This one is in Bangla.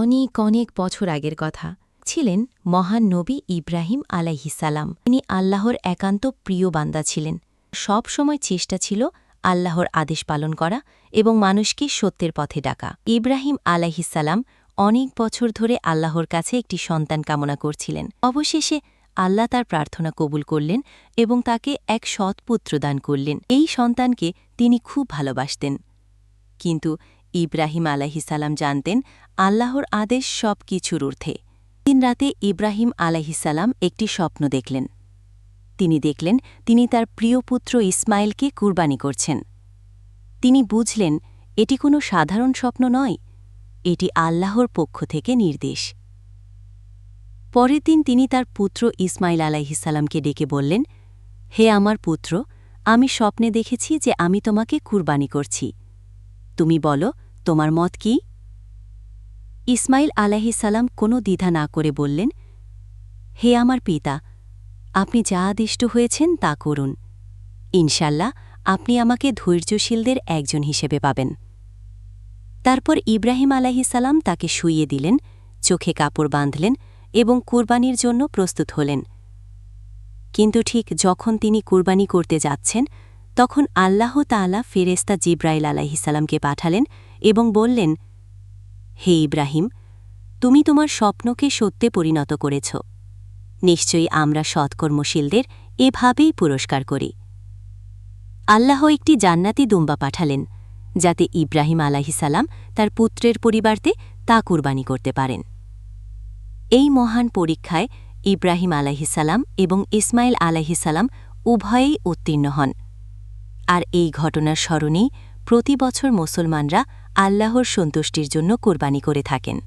অনেক অনেক বছর আগের কথা ছিলেন মহান নবী ইব্রাহিম আলাইহিসালাম। তিনি আল্লাহর একান্ত প্রিয় বান্দা ছিলেন। সব সময় চেষ্টা ছিল আল্লাহর আদেশ পালন করা এবং মানুষকে সত্যের পথে ডাকা। ইব্রাহিম আলাইহিসালাম অনেক বছর ধরে আল্লাহর কাছে একটি সন্তান কামনা করছিলেন। অবশেষে আল্লাহ তার প্রার্থনা কবুল করলেন এবং তাকে এক সৎ পুত্র দান করলেন। এই সন্তানকে তিনি খুব ভালোবাসতেন। কিন্তু ইব্রাহিম আলাইহিসালাম জানতেন আল্লাহর আদেশ সব কিছুর ঊর্ধ্বে। দিন রাতে ইব্রাহিম আলাইহিসালাম একটি স্বপ্ন দেখলেন। তিনি দেখলেন তিনি তার প্রিয় পুত্র ইসমাইলকে কুরবানি করছেন। তিনি বুঝলেন এটি কোনো সাধারণ স্বপ্ন নয়, এটি আল্লাহর পক্ষ থেকে নির্দেশ। পরের দিন তিনি তার পুত্র ইসমাইল আলাইহিসালামকে ডেকে বললেন, হে আমার পুত্র, আমি স্বপ্নে দেখেছি যে আমি তোমাকে কুরবানি করছি। তুমি বলো তোমার মত কি? ইসমাইল আলাইহিসালাম কোনো দ্বিধা না করে বললেন, হে আমার পিতা, আপনি যা আদিষ্ট হয়েছেন তা করুন। ইনশাল্লাহ আপনি আমাকে ধৈর্যশীলদের একজন হিসেবে পাবেন। তারপর ইব্রাহিম আলাইহিসালাম তাকে শুইয়ে দিলেন, চোখে কাপড় বাঁধলেন এবং কুরবানির জন্য প্রস্তুত হলেন। কিন্তু ঠিক যখন তিনি কুরবানি করতে যাচ্ছেন তখন আল্লাহ তাআলা ফেরেশতা জিব্রাইল আলাইহিসালামকে পাঠালেন এবং বললেন, হে ইব্রাহিম, তুমি তোমার স্বপ্নকে সত্যে পরিণত করেছ। নিশ্চয়ই আমরা সৎকর্মশীলদের এভাবেই পুরস্কার করি। আল্লাহ একটি জান্নাতি দুম্বা পাঠালেন যাতে ইব্রাহিম আলাইহিসালাম তার পুত্রের পরিবর্তে তা কুরবানি করতে পারেন। এই মহান পরীক্ষায় ইব্রাহিম আলাইহিসালাম এবং ইসমাইল আলাইহিসালাম উভয়েই উত্তীর্ণ হন। আর এই ঘটনার স্মরণেই প্রতি বছর মুসলমানরা আল্লাহর সন্তুষ্টির জন্য কুরবানি করে থাকেন।